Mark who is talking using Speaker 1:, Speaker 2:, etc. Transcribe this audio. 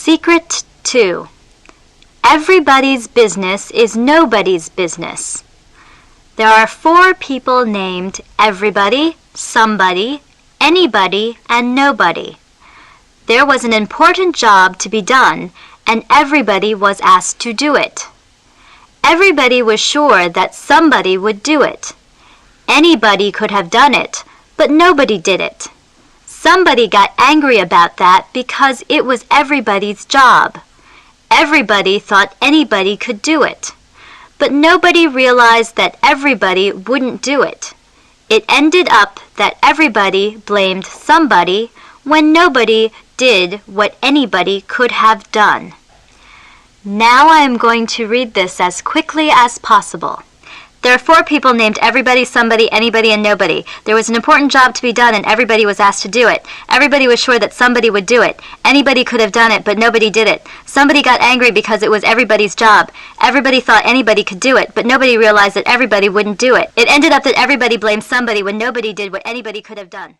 Speaker 1: Secret 2. Everybody's business is nobody's business. There are 4 people named everybody, somebody, anybody, and nobody. There was an important job to be done, and everybody was asked to do it. Everybody was sure that somebody would do it. Anybody could have done it, but nobody did it. Somebody got angry about that because it was everybody's job. Everybody thought anybody could do it. But nobody realized that everybody wouldn't do it. It ended up that everybody blamed somebody when nobody did what anybody could have done. Now I am going to read this as quickly as possible. There are 4 people named everybody, somebody, anybody, and nobody. There was an important job to be done and everybody was asked to do it. Everybody was sure that somebody would do it. Anybody could have done it, but nobody did it. Somebody got angry because it was everybody's job. Everybody thought anybody could do it, but nobody realized that everybody wouldn't do it. It ended up that everybody blamed somebody when nobody did what anybody could have done.